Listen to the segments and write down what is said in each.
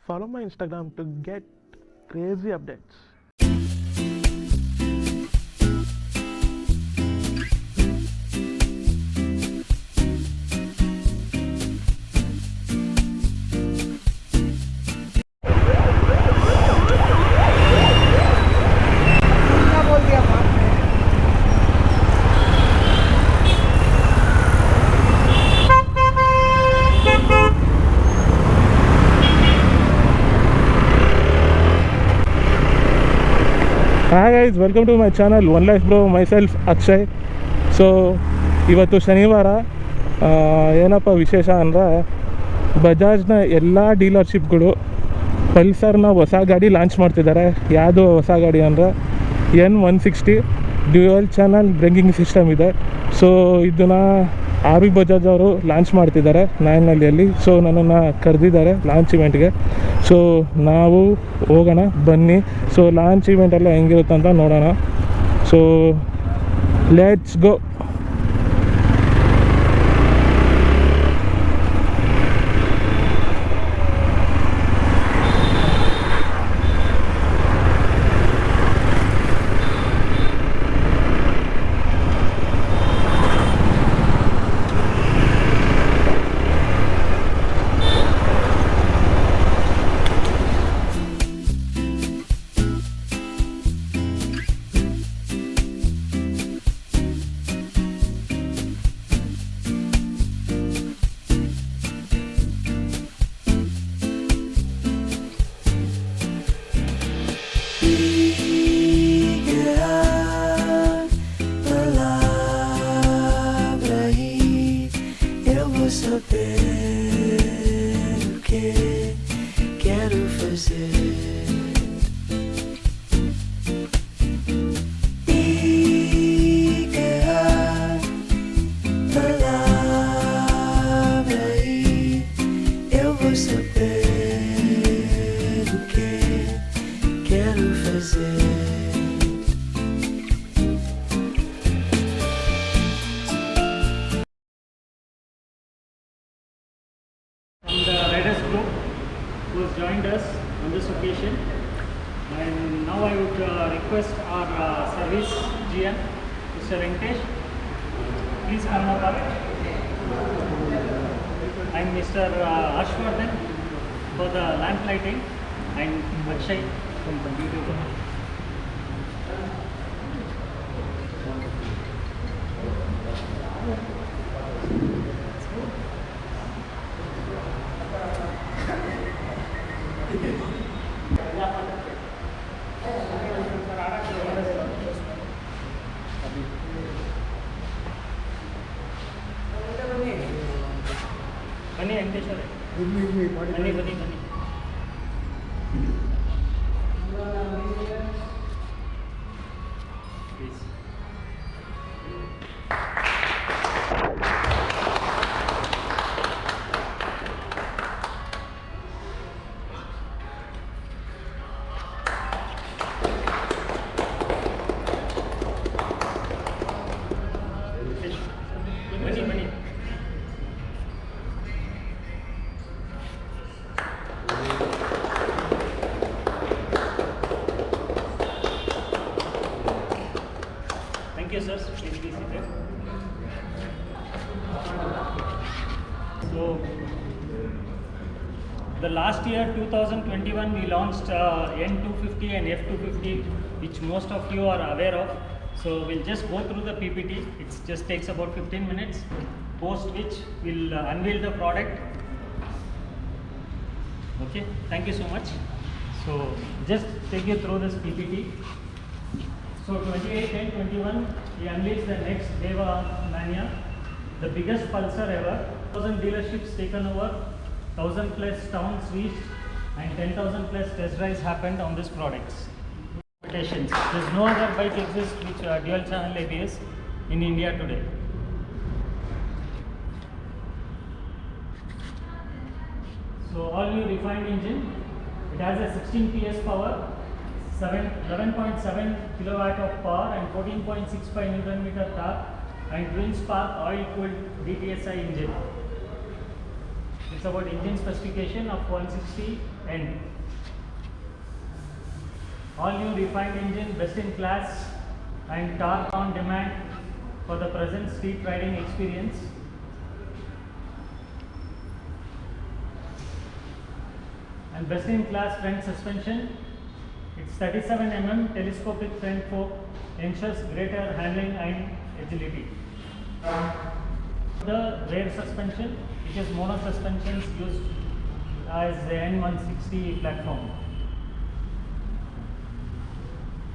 follow my Instagram to get crazy updates. Hi guys, welcome to my channel One Life Bro, myself Akshay. So ಇವತ್ತು ಶನಿವಾರ ಏನಪ್ಪ ವಿಶೇಷ ಅಂದರೆ ಬಜಾಜ್ನ ಎಲ್ಲ ಡೀಲರ್ಶಿಪ್ಗಳು ಪಲ್ಸರ್ನ ಹೊಸ ಗಾಡಿ ಲಾಂಚ್ ಮಾಡ್ತಿದ್ದಾರೆ. ಯಾವುದು ಹೊಸ ಗಾಡಿ ಅಂದರೆ N160 dual channel breaking system ಇದೆ. ಸೊ ಇದನ್ನು Rv.Bajaj ಅವರು ಲಾಂಚ್ ಮಾಡ್ತಿದ್ದಾರೆ ನಾಯನಹಳ್ಳಿಯಲ್ಲಿ. ಸೊ ನನ್ನನ್ನು ಕರೆದಿದ್ದಾರೆ ಲಾಂಚ್ ಇವೆಂಟ್ಗೆ. ಸೊ ನಾವು ಹೋಗೋಣ ಬನ್ನಿ. ಸೊ ಲಾಂಚ್ ಇವೆಂಟ್ ಎಲ್ಲ ಹೆಂಗಿರುತ್ತೆ ಅಂತ ನೋಡೋಣ. So let's go. Who has joined us on this occasion, and now I would request our service GM, Mr. Venkatesh, please come up. I'm Mr. Ashwardhan for the lamp lighting, and Akshay from computer. ಬನ್ನಿ ವೆಂಕಟೇಶ್ವರ, ಬನ್ನಿ ಬನ್ನಿ ಬನ್ನಿ. ಬನ್ನಿ ಬನ್ನಿ. Thank you, sir. Please be seated. So, the last year 2021 we launched N250 and F250, which most of you are aware of. So we'll just go through the PPT. It just takes about 15 minutes, post which we'll unveil the product. Okay, thank you so much. So just take you through this PPT. So 28/10/21 we unleashed the next Deva Mania, the biggest Pulsar ever. 1,000 dealerships taken over, 1,000 plus towns reached, and 10,000 plus test drives happened on these products. There's no other bike exists which dual channel ABS in India today. So all new refined engine. It has a 16 PS power, 11.7 kilowatt of power and 14.65 Newton meter torque, and twin spark oil cooled DTSI engine. It's about engine specification of 160 N. All new refined engine, best in class and torque on demand for the present street riding experience. And best in class front suspension. It's 37 mm telescopic front fork, ensures greater handling and agility. The rear suspension, which is mono suspensions used as the N160 platform.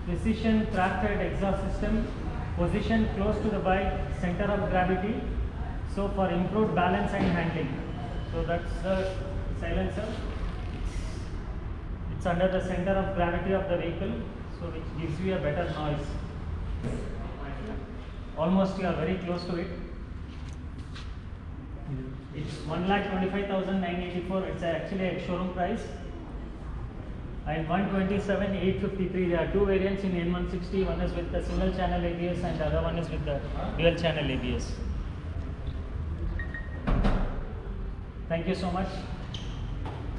Precision crafted exhaust system, positioned close to the bike center of gravity, so for improved balance and handling. So that's the silencer. It's under the center of gravity of the vehicle, so which gives you a better noise. Almost you are very close to it. It's 1,25,984. It's actually a showroom price. And 127,853. There are two variants in N160. One is with the single channel ABS and the other one is with the dual channel ABS. Thank you so much.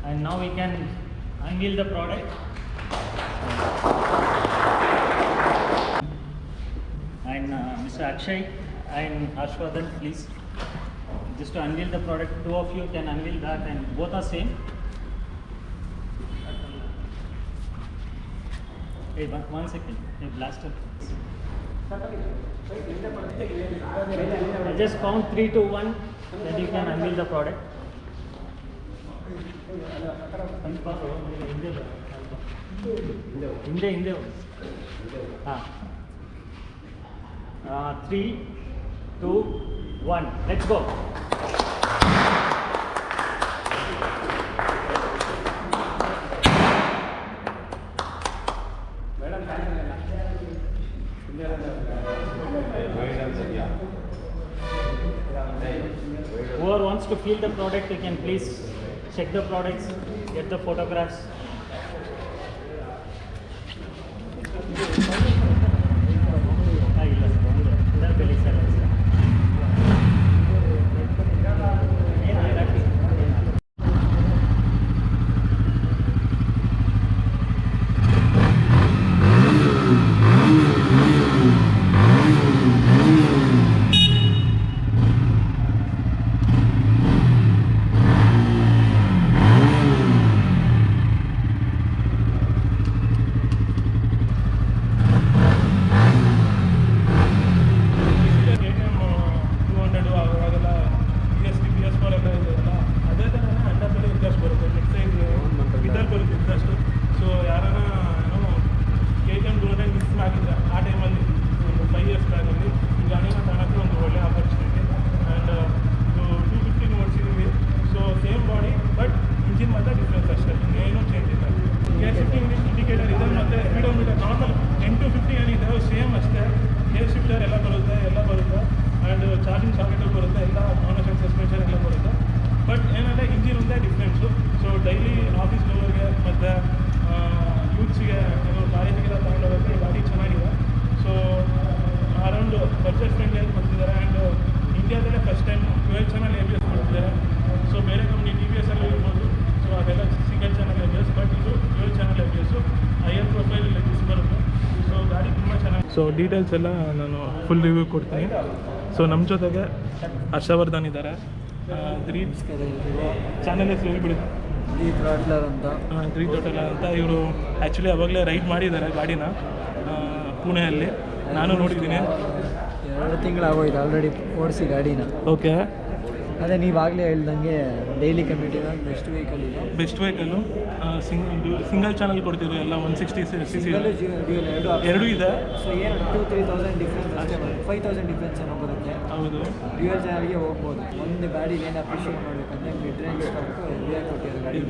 And now we can unveil the product. And Mr. Akshay and Ashwadan, please. Just to unveil the product, two of you can unveil that, and both are same. Hey, one second. Hey, blaster. I just count 3, 2, 1, then you can unveil the product. ಹಿಂದೆ 3, 2, 1, let's go. Whoever wants to feel the product, you can please check the products, get the photographs. So details ಎಲ್ಲ ನಾನು full review ಕೊಡ್ತೀನಿ. So ನಮ್ಮ ಜೊತೆಗೆ ಹರ್ಷವರ್ಧನ್ ಇದ್ದಾರೆ. Channel ಹೆಸರು ಹೇಳ್ಬಿಡಿ. D ಥ್ರಾಟ್ಲರ್ ಅಂತ ಇವರು ಆ್ಯಕ್ಚುಲಿ ಅವಾಗಲೇ ರೈಡ್ ಮಾಡಿದ್ದಾರೆ ಗಾಡಿನ ಪುಣೆಯಲ್ಲಿ. ನಾನು ನೋಡಿದ್ದೀನಿ. 2 ತಿಂಗಳಾಗೋಯ್ತು ಆಲ್ರೆಡಿ ಓಡಿಸಿ ಗಾಡಿನ. ಓಕೆ, ಅದೇ ನೀವಾಗಲೇ ಹೇಳ್ದಂಗೆ daily commuting best vehicle. Single channel ಕೊಡ್ತಿದ್ರು ಎಲ್ಲ 160cc ಎರಡೂ ಇದೆ. ಸೊ ಏನು 2-3,000 ಡಿಫ್ರೆನ್ಸ್ ಅಷ್ಟೇ, 5,000 ಡಿಫ್ರೆನ್ಸ್ ಏನೋ ಬರುತ್ತೆ. ಹೌದು, ಡ್ಯೂಯಲ್ ಚಾನಲ್ಗೆ ಹೋಗ್ಬೋದು. ಒಂದು ಗಾಡಿ ಏನು ಅಪ್ರಿಷಿಯೇಟ್ ಮಾಡಬೇಕಂದ್ರೆ ಮಿಡ್ ರೇಂಜ್ ಸ್ಟಾಕು ಹೆವಿಯಾಗಿ ಕೊಟ್ಟಿರೋ ಗಾಡಿ.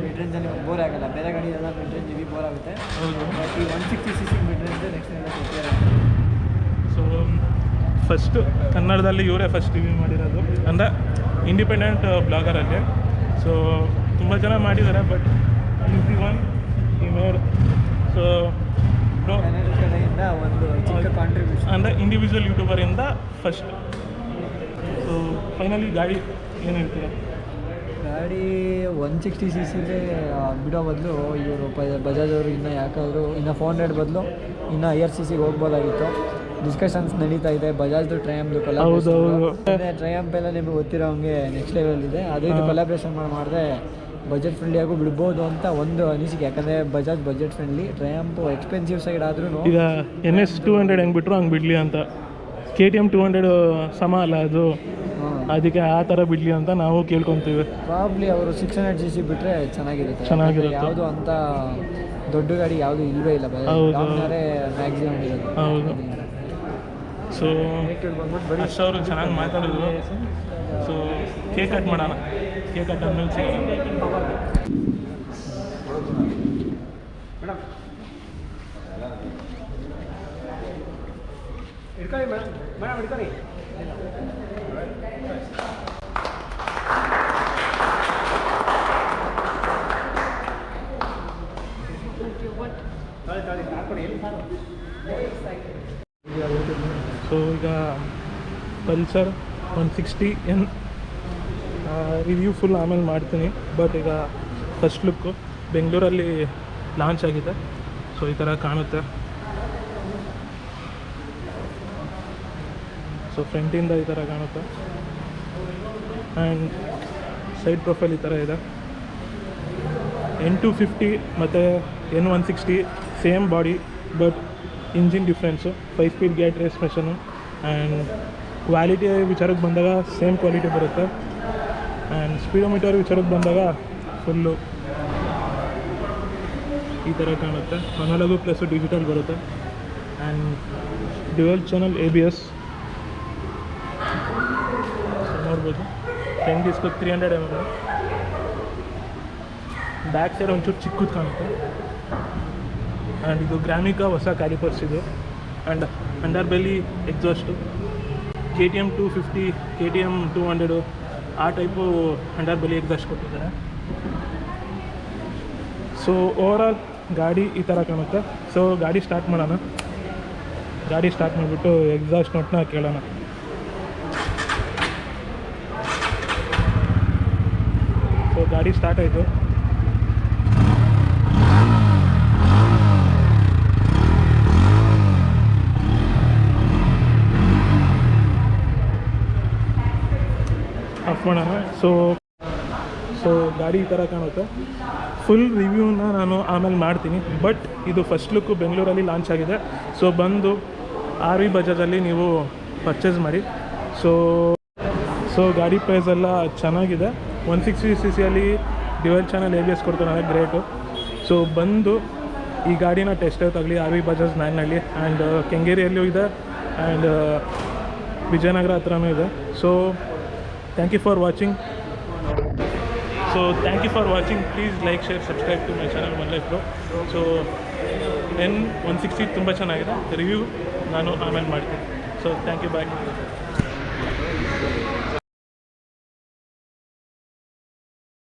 ಮಿಡ್ ರೇಂಜಲ್ಲಿ ಬೋರ್ ಆಗಲ್ಲ. ಬೇರೆ ಗಾಡಿ ಎಲ್ಲ ಮಿಡ್ ರೇಂಜ್ ಹೆವಿ ಬೋರ್ ಆಗುತ್ತೆ. ಬಟ್ ಈ 160cc ಮಿಡ್ ರೇಂಜ್ ನೆಕ್ಸ್ಟ್ ಎಲ್ಲ ಕೊಟ್ಟಿದ್ದಾರೆ. ಸೊ ಫಸ್ಟು ಕನ್ನಡದಲ್ಲಿ ಇವರೇ ಫಸ್ಟ್ ರಿವ್ಯೂ ಮಾಡಿರೋದು, ಅಂದರೆ ಇಂಡಿಪೆಂಡೆಂಟ್ ಬ್ಲಾಗರಲ್ಲಿ. ಸೊ ತುಂಬ ಜನ ಮಾಡಿದ್ದಾರೆ, but easy one he made. So Kannada ಕಡೆಯಿಂದ ಒಂದು ಚಿಕ್ಕ ಕಾಂಟ್ರಿಬ್ಯೂಷನ್ ಅಂದರೆ ಇಂಡಿವಿಜುವಲ್ ಯೂಟ್ಯೂಬರಿಂದ ಫಸ್ಟ್. ಸೊ ಫೈನಲಿ ಗಾಡಿ ಏನು ಹೇಳ್ತೀರಾ? ಗಾಡಿ 160 ಸಿ ಸಿಗೆ ಬಿಡೋ ಬದಲು ಇವರು ಬಜಾಜ್ ಅವರು ಇನ್ನು ಯಾಕಾದರೂ ಇನ್ನು 400 ಬದಲು ಇನ್ನು ಹೈಯರ್ ಸಿ ಸಿಗೆ ಹೋಗ್ಬೋದಾಗಿತ್ತು. ಡಿಸ್ಕಷನ್ಸ್ ನಡೀತಾ ಇದೆ ಬಜಾಜ್ದು ಟ್ರಯಾಂಪ್ದು ಕೊಲಾಬ್ರೇಷನ್. ಟ್ರಯಾಂಪ್ ಎಲ್ಲ ನಿಮಗೆ ಗೊತ್ತಿರೋ ಹಂಗೆ ನೆಕ್ಸ್ಟ್ ಲೆವೆಲ್ ಇದೆ. ಅದು ಇದು ಕೊಲಾಬ್ರೇಷನ್ ಮಾಡಿದ್ರೆ ಬಜೆಟ್ ಫ್ರೆಂಡ್ಲಿ ಆಗು ಬಿಡ್ಬೋದು ಅಂತ ಒಂದು ಅನಿಸಿಕೆ. ಯಾಕಂದರೆ Bajaj budget friendly, Triumph expensive side ಆದ್ರೂ ಈಗ NS 200 ಹೆಂಗೆ ಬಿಟ್ಟರು ಹಂಗೆ ಬಿಡಲಿ ಅಂತ. KTM 200 ಸಮ ಅಲ್ಲ ಅದು, ಅದಕ್ಕೆ ಆ ಥರ ಬಿಡಲಿ ಅಂತ ನಾವು ಕೇಳ್ಕೊತೀವಿ. ಪ್ರಾಬ್ಲಿ ಅವರು 600 ಸಿ ಸಿ ಬಿಟ್ಟರೆ ಚೆನ್ನಾಗಿರುತ್ತೆ. ಯಾವುದು ಅಂತ ದೊಡ್ಡ ಗಾಡಿ ಯಾವುದು ಇಲ್ಲವೇ ಇಲ್ಲ, ಮ್ಯಾಕ್ಸಿಮಮ್ ಇರೋದು. ಹೌದು. ಸೊ ಅಷ್ಟು ಅವರು ಚೆನ್ನಾಗಿ ಮಾತಾಡಿದ್ರು. ಸೊ ಕೇಕ್ ಕಟ್ ಮಾಡೋಣ. ಕೇಕ್ ಕಟ್ ಆದಮೇಲೆ ಸಿಗೋಣ. ಇಟ್ಕೊಳ್ಳಿ ಮೇಡಮ್, ಇಟ್ಕೊಳ್ಳಿ. ಸೊ ಈಗ ಪಲ್ಸರ್ 160 N ರಿವ್ಯೂ ಫುಲ್ ಆಮೇಲೆ ಮಾಡ್ತೀನಿ. ಬಟ್ ಈಗ ಫಸ್ಟ್ ಲುಕ್ಕು ಬೆಂಗಳೂರಲ್ಲಿ ಲಾಂಚ್ ಆಗಿದೆ. ಸೊ ಈ ಥರ ಕಾಣುತ್ತೆ. ಸೊ ಫ್ರಂಟಿಂದ ಈ ಥರ ಕಾಣುತ್ತೆ ಆ್ಯಂಡ್ ಸೈಡ್ ಪ್ರೊಫೈಲ್ ಈ ಥರ ಇದೆ. N250 ಮತ್ತು N160 same body, but engine difference. 5 speed ಗೇಟ್ ರೇಸ್ ಮೆಷನು ಆ್ಯಂಡ್ ಕ್ವಾಲಿಟಿ ವಿಚಾರಕ್ಕೆ ಬಂದಾಗ ಸೇಮ್ ಕ್ವಾಲಿಟಿ ಬರುತ್ತೆ. ಆ್ಯಂಡ್ ಸ್ಪೀಡೋಮೀಟರ್ ವಿಚಾರಕ್ಕೆ ಬಂದಾಗ ಫುಲ್ಲು ಈ ಥರ ಕಾಣುತ್ತೆ. ಅನಲಾಗು ಪ್ಲಸ್ಸು ಡಿಜಿಟಲ್ ಬರುತ್ತೆ ಆ್ಯಂಡ್ ಡ್ಯುಯಲ್ ಚಾನಲ್ ABS ನೋಡ್ಬೋದು. 10 ಡಿಸ್ಕ್ 300 mm. ಬ್ಯಾಕ್ ಸೈಡ್ ಒಂಚೂರು ಚಿಕ್ಕದು ಕಾಣುತ್ತೆ. ಆ್ಯಂಡ್ ಇದು ಗ್ರಾಮಿಕಾ ಹೊಸ ಕ್ಯಾಲಿಪರ್ಸ್ ಇದು. ಆ್ಯಂಡ್ ಅಂಡರ್ ಬೆಲಿ ಎಕ್ಸಾಸ್ಟು KTM 250, KTM 200 ಆ ಟೈಪು ಅಂಡರ್ ಬೆಲಿ ಎಕ್ಸಾಸ್ಟ್ ಕೊಟ್ಟಿದ್ದಾರೆ. ಸೊ ಓವರಾಲ್ ಗಾಡಿ ಈ ಥರ ಕಾಣುತ್ತೆ. ಸೊ ಗಾಡಿ ಸ್ಟಾರ್ಟ್ ಮಾಡೋಣ. ಗಾಡಿ ಸ್ಟಾರ್ಟ್ ಮಾಡಿಬಿಟ್ಟು ಎಕ್ಸಾಸ್ಟ್ ನೋಟ್ನ ಕೇಳೋಣ. ಸೊ ಗಾಡಿ ಸ್ಟಾರ್ಟ್ ಆಯಿತು. ಆಫ್ ಮಾಡೋಣ. ಸೊ ಗಾಡಿ ಈ ಥರ ಕಾಣುತ್ತೆ. ಫುಲ್ ರಿವ್ಯೂನ ನಾನು ಆಮೇಲೆ ಮಾಡ್ತೀನಿ. ಬಟ್ ಇದು ಫಸ್ಟ್ ಲುಕ್ಕು ಬೆಂಗಳೂರಲ್ಲಿ ಲಾಂಚ್ ಆಗಿದೆ. ಸೊ ಬಂದು Rv.Bajajಲ್ಲಿ ನೀವು ಪರ್ಚೇಸ್ ಮಾಡಿ. ಸೊ ಗಾಡಿ ಪ್ರೈಸ್ ಎಲ್ಲ ಚೆನ್ನಾಗಿದೆ. 160 cc ಅಲ್ಲಿ ಡ್ಯುಯಲ್ ಚಾನಲ್ ABS ಕೊಡ್ತಾರೆ, ಗ್ರೇಟು. ಸೊ ಬಂದು ಈ ಗಾಡಿನ ಟೆಸ್ಟ್ ಡ್ರೈವ್ ತಗಲಿ Rv.Bajaj 9ನಲ್ಲಿ. ಆ್ಯಂಡ್ ಕೆಂಗೇರಿಯಲ್ಲೂ ಇದೆ ಆ್ಯಂಡ್ ವಿಜಯನಗರ ಹತ್ರನೂ ಇದೆ. So thank you for watching. Please like, share, subscribe to my channel one life bro. So N160 ತುಂಬ ಚೆನ್ನಾಗಿದೆ. ರಿವ್ಯೂ ನಾನು ಆಮೇಲೆ ಮಾಡ್ತೀನಿ. So thank you, bye.